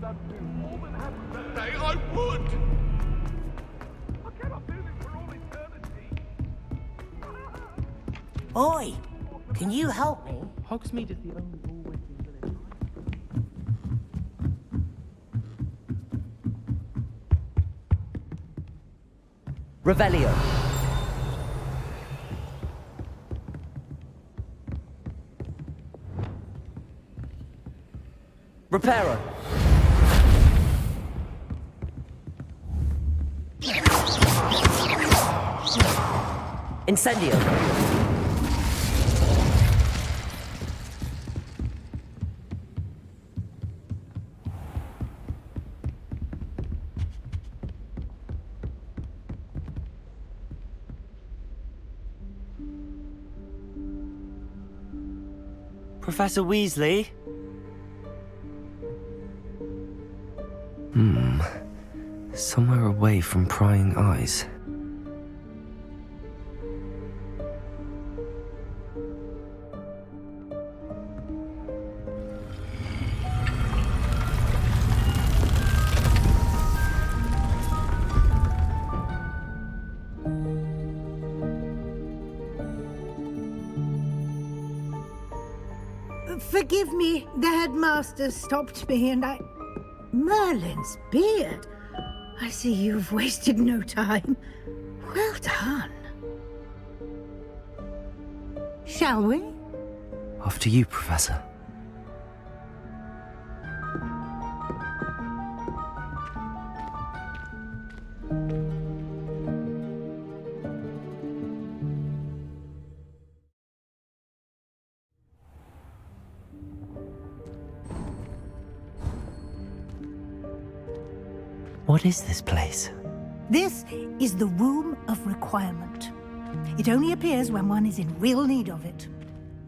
More than happy that day, I would! I cannot do this for all eternity. Oi! Can you help me? Hogsmeade is the only all-winning village. Revelio. Reparo. Incendio. Professor Weasley? Somewhere away from prying eyes. Forgive me, the headmaster stopped me and I... Merlin's beard. I see you've wasted no time. Well done. Shall we? After you, Professor. What is this place? This is the Room of Requirement. It only appears when one is in real need of it.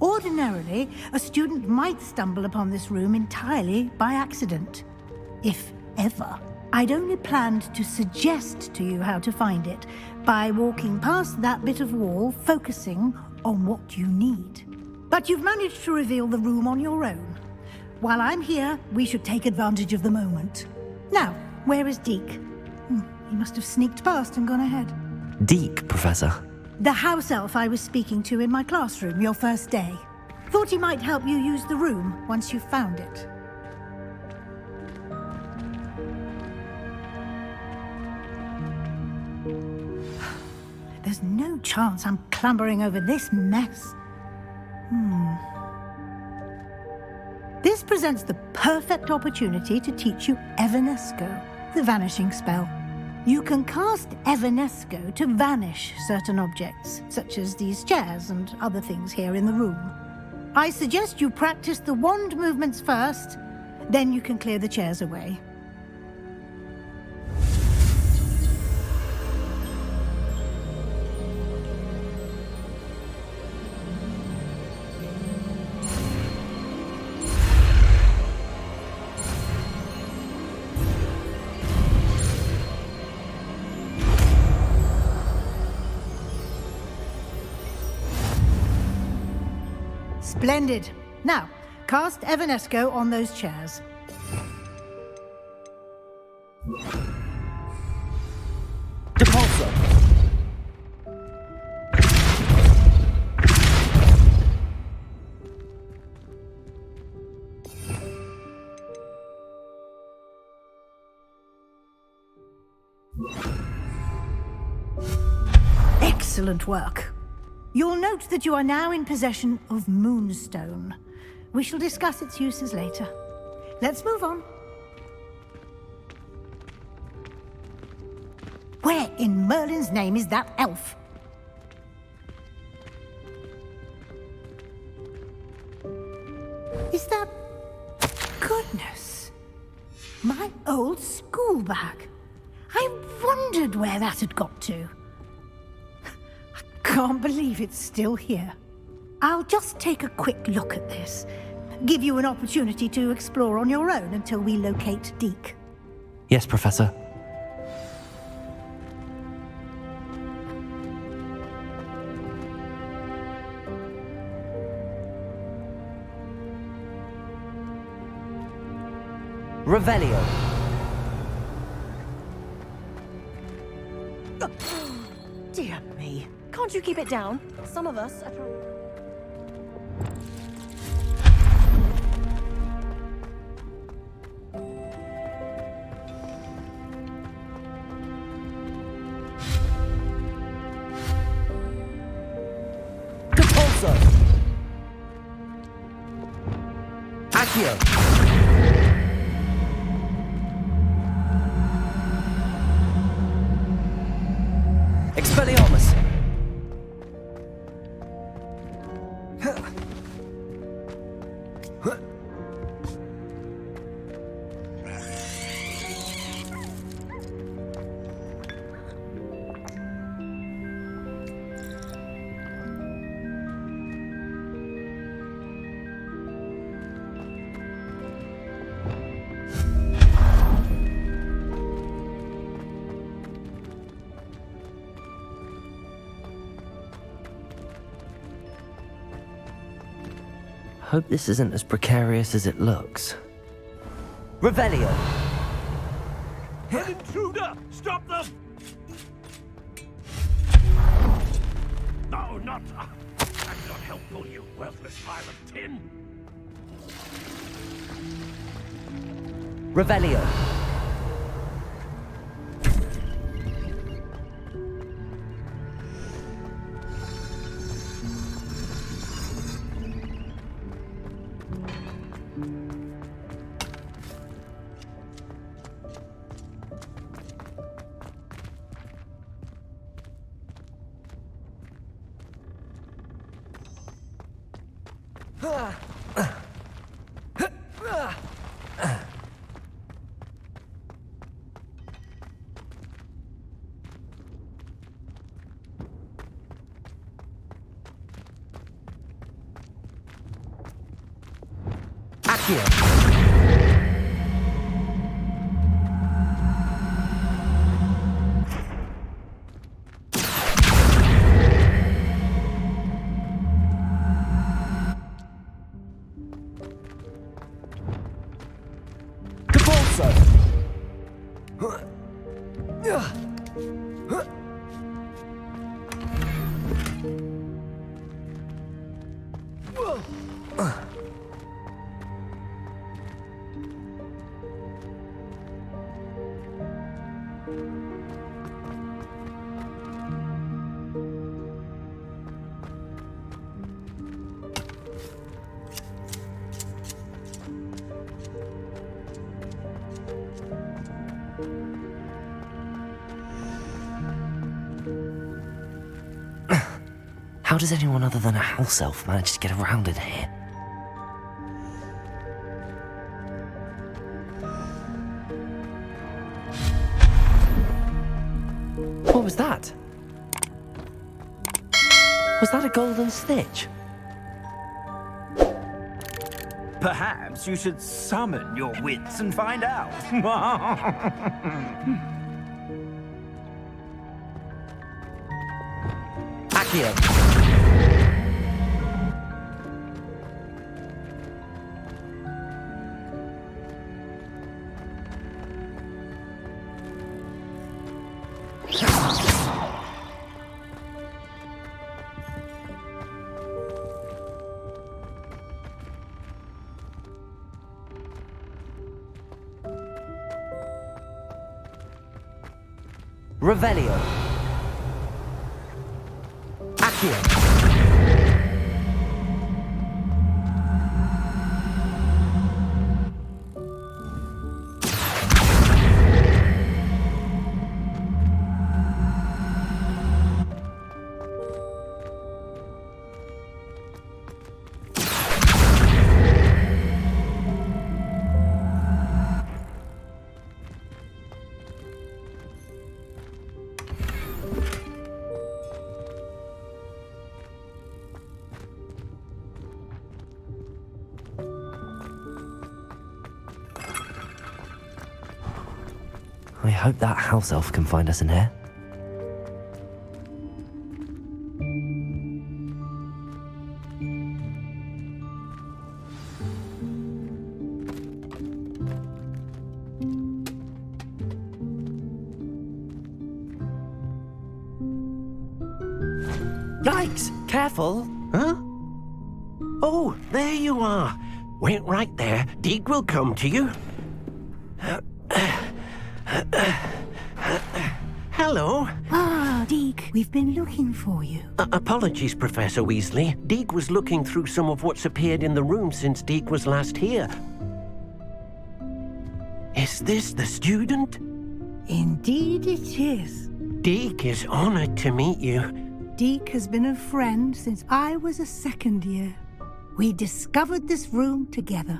Ordinarily, a student might stumble upon this room entirely by accident, if ever. I'd only planned to suggest to you how to find it by walking past that bit of wall, focusing on what you need. But you've managed to reveal the room on your own. While I'm here, we should take advantage of the moment. Now, where is Deke? He must have sneaked past and gone ahead. Deke, Professor. The house elf I was speaking to in my classroom your first day. Thought he might help you use the room once you've found it. There's no chance I'm clambering over this mess. This presents the perfect opportunity to teach you Evanesco, the vanishing spell. You can cast Evanesco to vanish certain objects, such as these chairs and other things here in the room. I suggest you practice the wand movements first, then you can clear the chairs away. Splendid. Now, cast Evanesco on those chairs. Depulso. Excellent work. You'll note that you are now in possession of Moonstone. We shall discuss its uses later. Let's move on. Where in Merlin's name is that elf? Is that... Goodness. My old school bag. I wondered where that had got to. Can't believe it's still here. I'll just take a quick look at this. Give you an opportunity to explore on your own until we locate Deke. Yes, Professor. Revelio. Dear me. Can't you keep it down? Some of us are trying. Compulso. Accio. Expelliarmus. Hope this isn't as precarious as it looks. Revelio. An intruder! Stop them! No, not... That's not helpful, you worthless pile of tin! Revelio. Accio. Compulso. How does anyone other than a house elf manage to get around in here? What was that? Was that a golden snitch? Perhaps you should summon your wits and find out. Accio. Revelio. Accio. I hope that house elf can find us in here. Yikes! Careful! Huh? Oh, there you are. Wait right there. Deek will come to you. Hello. Ah, Deek, we've been looking for you. Apologies, Professor Weasley. Deek was looking through some of what's appeared in the room since Deek was last here. Is this the student? Indeed it is. Deek is honored to meet you. Deek has been a friend since I was a second year. We discovered this room together.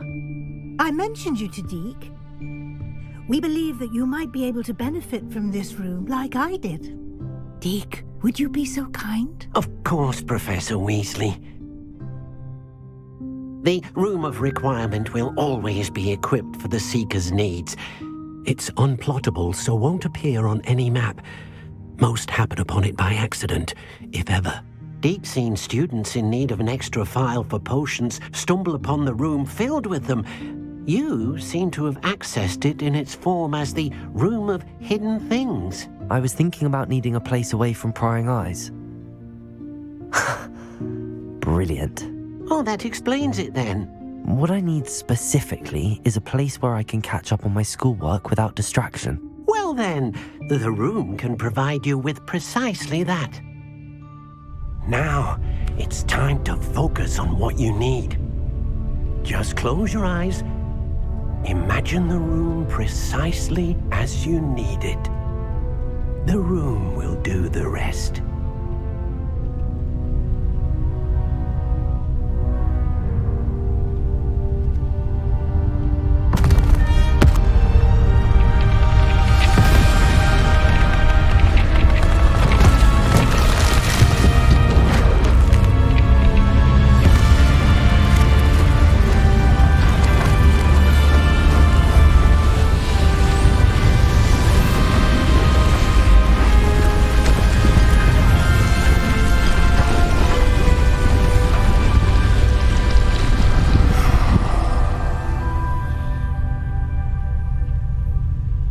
I mentioned you to Deek. We believe that you might be able to benefit from this room like I did. Deek, would you be so kind? Of course, Professor Weasley. The Room of Requirement will always be equipped for the Seeker's needs. It's unplottable, so won't appear on any map. Most happen upon it by accident, if ever. Deek's seen students in need of an extra file for potions stumble upon the room filled with them. You seem to have accessed it in its form as the Room of Hidden Things. I was thinking about needing a place away from prying eyes. Brilliant. Oh, that explains it then. What I need specifically is a place where I can catch up on my schoolwork without distraction. Well then, the room can provide you with precisely that. Now, it's time to focus on what you need. Just close your eyes. Imagine the room precisely as you need it. The room will do the rest.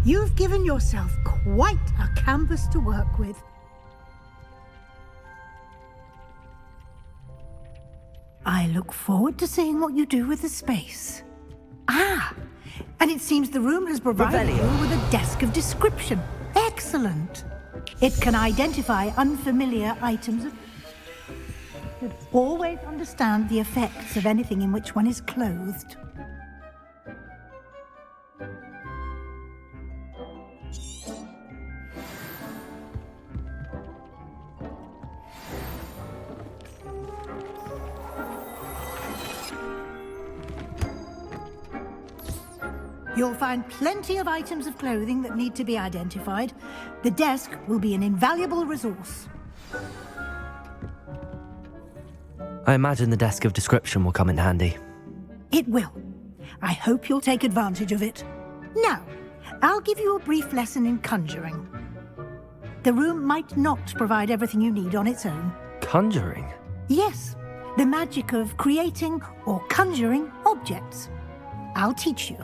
You've given yourself quite a canvas to work with. I look forward to seeing what you do with the space. Ah, and it seems the room has provided you with a desk of description. Excellent. It can identify unfamiliar items. Always understand the effects of anything in which one is clothed. You'll find plenty of items of clothing that need to be identified. The desk will be an invaluable resource. I imagine the desk of description will come in handy. It will. I hope you'll take advantage of it. Now, I'll give you a brief lesson in conjuring. The room might not provide everything you need on its own. Conjuring? Yes, the magic of creating or conjuring objects. I'll teach you.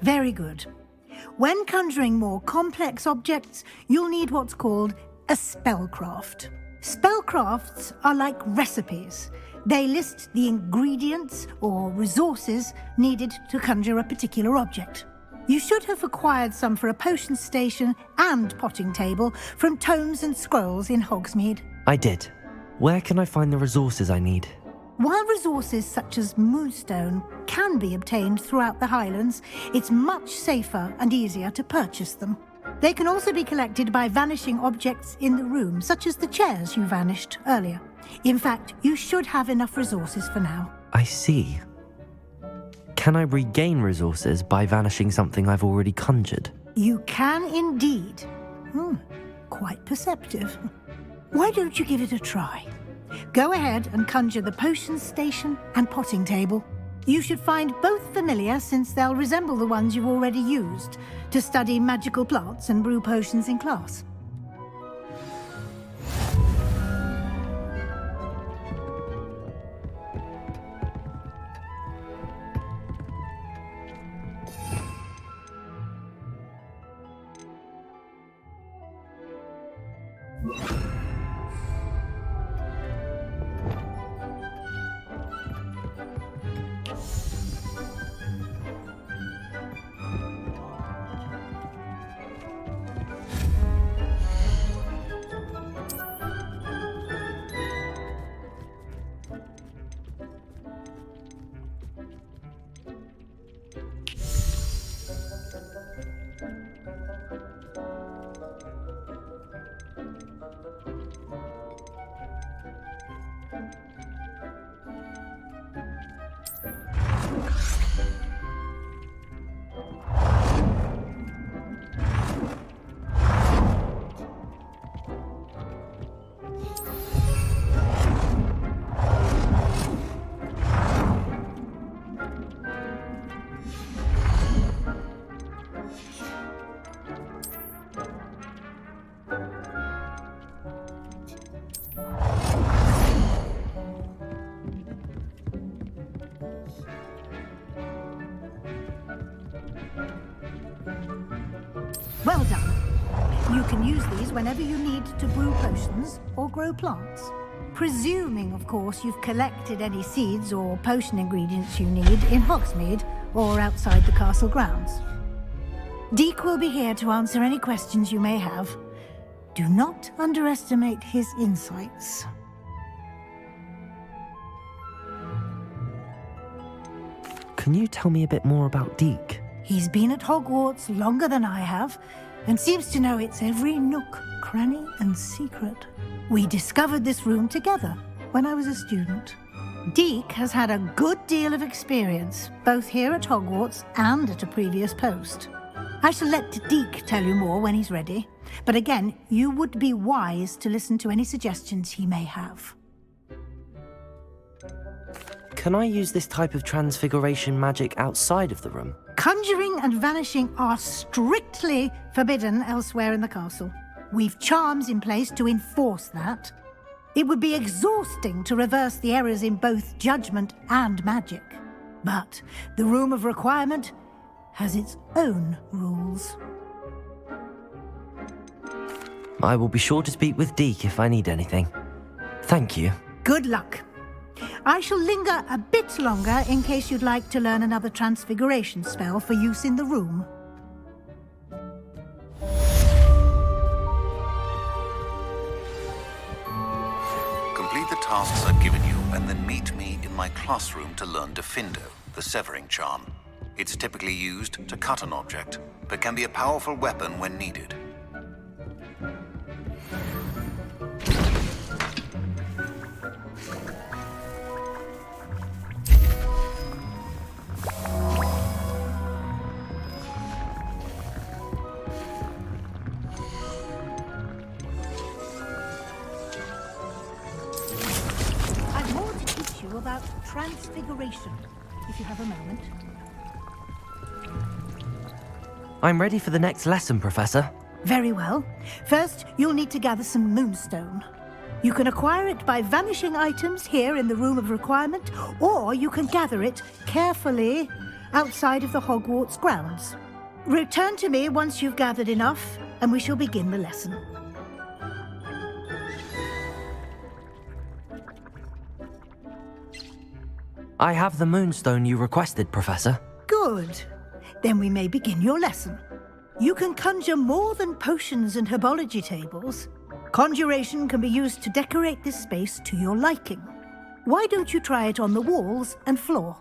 Very good. When conjuring more complex objects, you'll need what's called a spellcraft. Spellcrafts are like recipes. They list the ingredients or resources needed to conjure a particular object. You should have acquired some for a potion station and potting table from tomes and scrolls in Hogsmeade. I did. Where can I find the resources I need? While resources such as moonstone can be obtained throughout the Highlands, it's much safer and easier to purchase them. They can also be collected by vanishing objects in the room, such as the chairs you vanished earlier. In fact, you should have enough resources for now. I see. Can I regain resources by vanishing something I've already conjured? You can indeed. Quite perceptive. Why don't you give it a try? Go ahead and conjure the potion station and potting table. You should find both familiar, since they'll resemble the ones you've already used to study magical plants and brew potions in class. Well done. You can use these whenever you need to brew potions or grow plants. Presuming, of course, you've collected any seeds or potion ingredients you need in Hogsmeade or outside the castle grounds. Deek will be here to answer any questions you may have. Do not underestimate his insights. Can you tell me a bit more about Deek? He's been at Hogwarts longer than I have, and seems to know its every nook, cranny, and secret. We discovered this room together when I was a student. Deek has had a good deal of experience, both here at Hogwarts and at a previous post. I shall let Deek tell you more when he's ready, but again, you would be wise to listen to any suggestions he may have. Can I use this type of transfiguration magic outside of the room? Conjuring and vanishing are strictly forbidden elsewhere in the castle. We've charms in place to enforce that. It would be exhausting to reverse the errors in both judgment and magic. But the Room of Requirement has its own rules. I will be sure to speak with Deek if I need anything. Thank you. Good luck. I shall linger a bit longer in case you'd like to learn another transfiguration spell for use in the room. Complete the tasks I've given you and then meet me in my classroom to learn Gryffindor, the severing charm. It's typically used to cut an object, but can be a powerful weapon when needed. I've more to teach you about transfiguration, if you have a moment. I'm ready for the next lesson, Professor. Very well. First, you'll need to gather some moonstone. You can acquire it by vanishing items here in the Room of Requirement, or you can gather it carefully outside of the Hogwarts grounds. Return to me once you've gathered enough, and we shall begin the lesson. I have the moonstone you requested, Professor. Good. Then we may begin your lesson. You can conjure more than potions and herbology tables. Conjuration can be used to decorate this space to your liking. Why don't you try it on the walls and floor?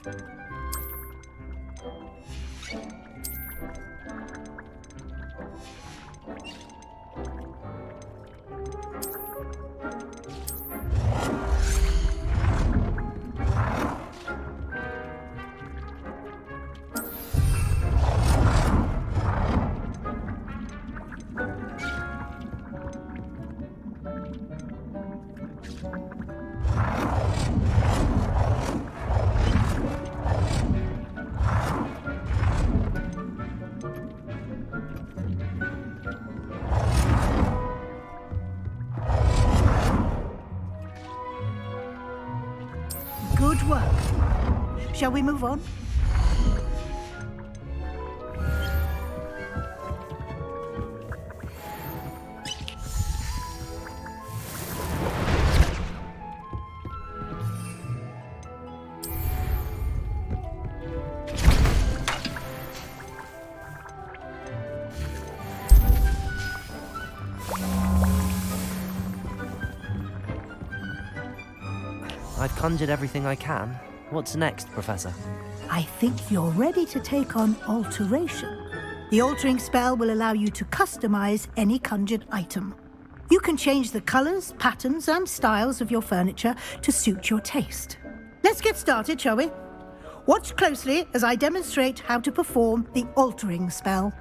Good work. Shall we move on? I've conjured everything I can. What's next, Professor? I think you're ready to take on alteration. The altering spell will allow you to customize any conjured item. You can change the colors, patterns, and styles of your furniture to suit your taste. Let's get started, shall we? Watch closely as I demonstrate how to perform the altering spell.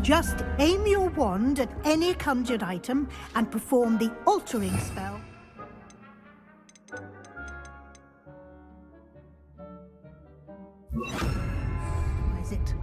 Just aim your wand at any conjured item and perform the altering spell. Is it?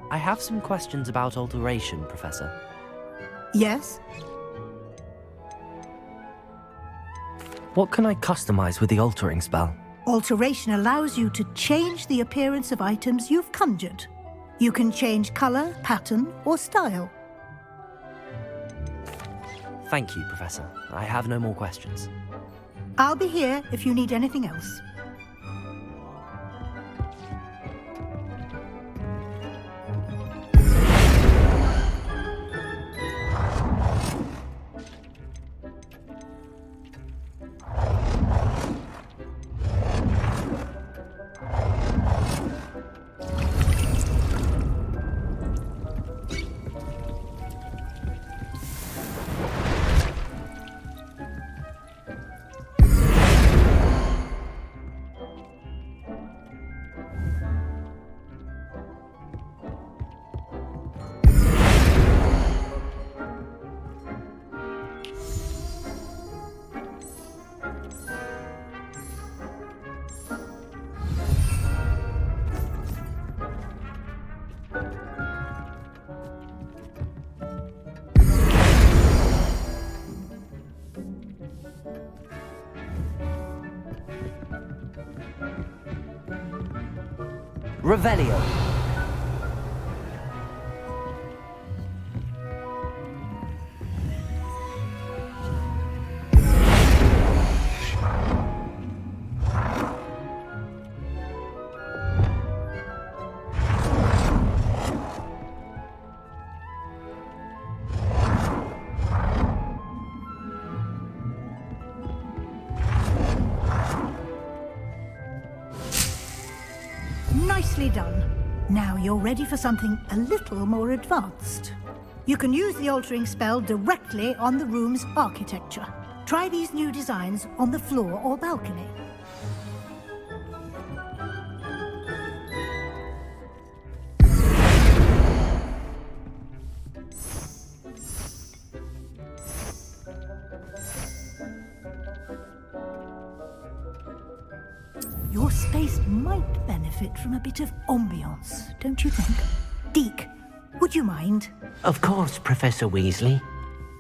I have some questions about alteration, Professor. Yes? What can I customize with the altering spell? Alteration allows you to change the appearance of items you've conjured. You can change color, pattern, or style. Thank you, Professor. I have no more questions. I'll be here if you need anything else. Revelio. Nicely done. Now you're ready for something a little more advanced. You can use the altering spell directly on the room's architecture. Try these new designs on the floor or balcony. Your space might benefit from a bit of ambiance, don't you think? Deke, would you mind? Of course, Professor Weasley.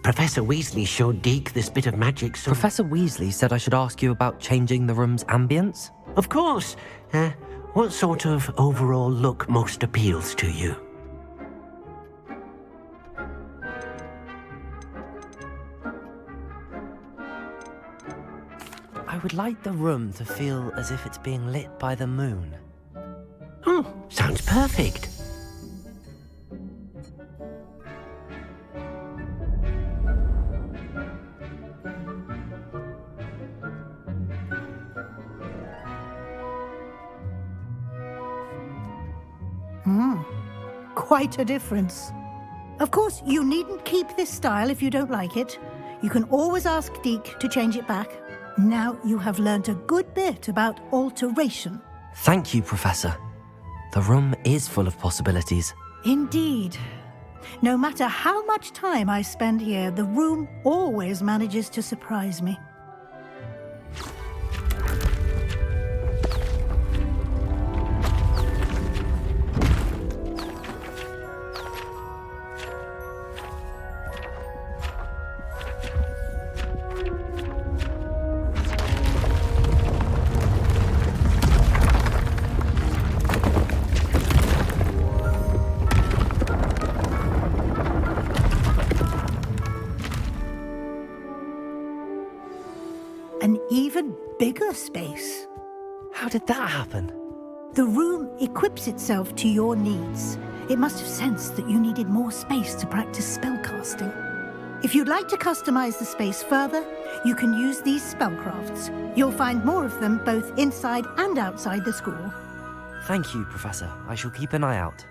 Professor Weasley showed Deke this bit of magic, so... Professor Weasley said I should ask you about changing the room's ambience? Of course. What sort of overall look most appeals to you? I would like the room to feel as if it's being lit by the moon. Oh, sounds perfect. Quite a difference. Of course, you needn't keep this style if you don't like it. You can always ask Deke to change it back. Now you have learnt a good bit about alteration. Thank you, Professor. The room is full of possibilities. Indeed. No matter how much time I spend here, the room always manages to surprise me. An even bigger space. How did that happen? The room equips itself to your needs. It must have sensed that you needed more space to practice spellcasting. If you'd like to customize the space further, you can use these spellcrafts. You'll find more of them both inside and outside the school. Thank you, Professor. I shall keep an eye out.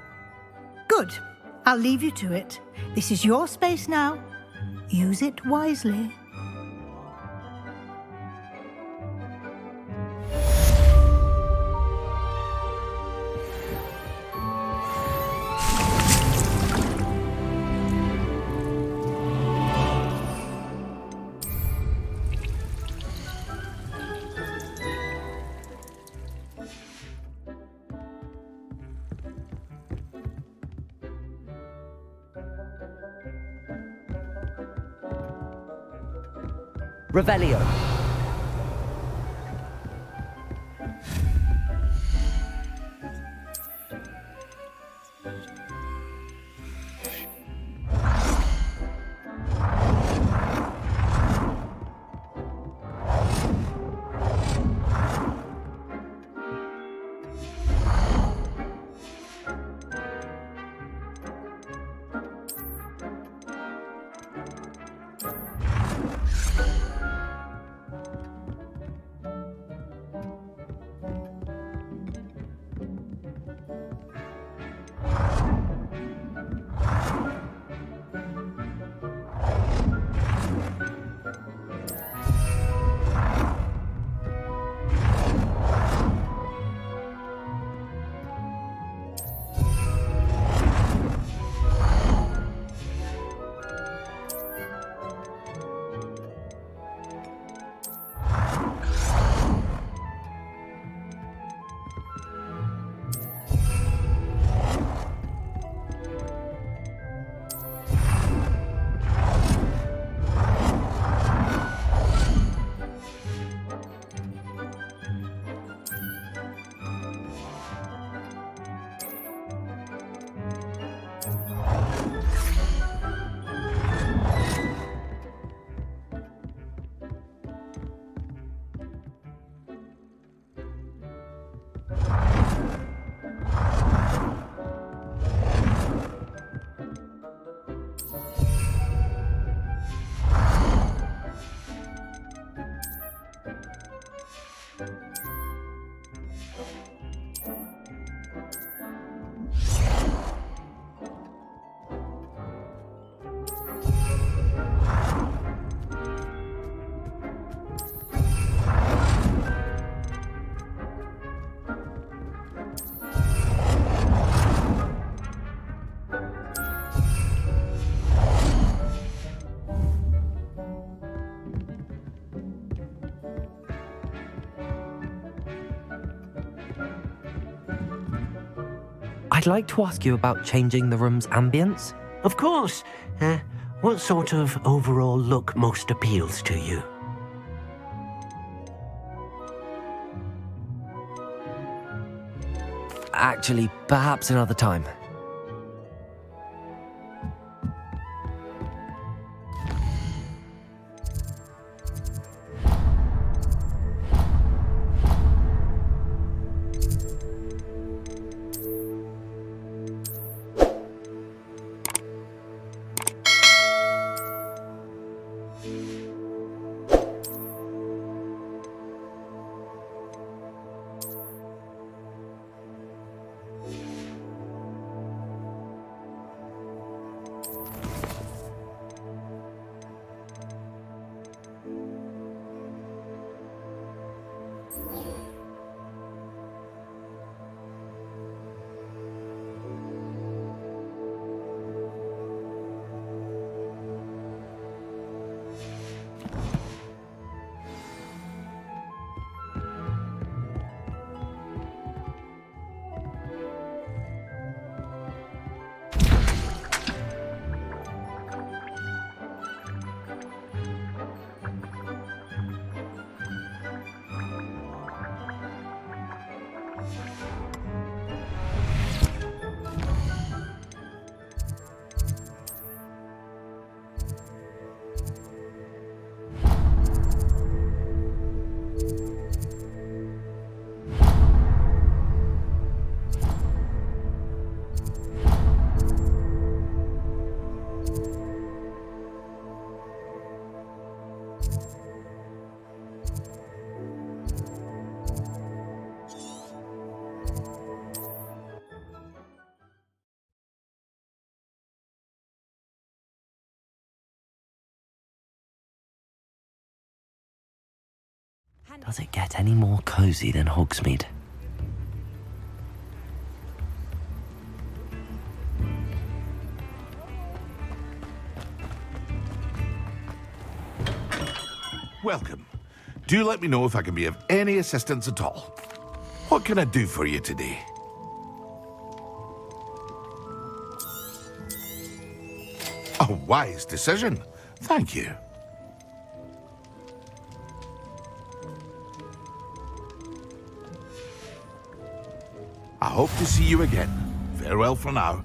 Good. I'll leave you to it. This is your space now. Use it wisely. Revelio. I'd like to ask you about changing the room's ambience. Of course. What sort of overall look most appeals to you? Actually, perhaps another time. Does it get any more cozy than Hogsmeade? Welcome. Do let me know if I can be of any assistance at all. What can I do for you today? A wise decision. Thank you. I hope to see you again. Farewell for now.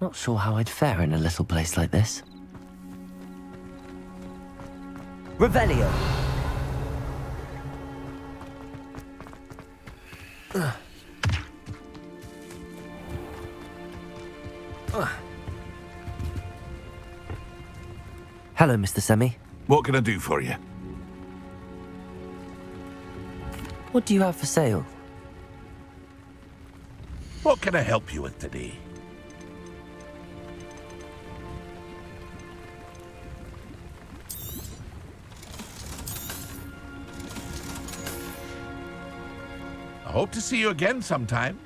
Not sure how I'd fare in a little place like this. Revelio. Hello, Mr. Semi. What can I do for you? What do you have for sale? What can I help you with today? I hope to see you again sometime.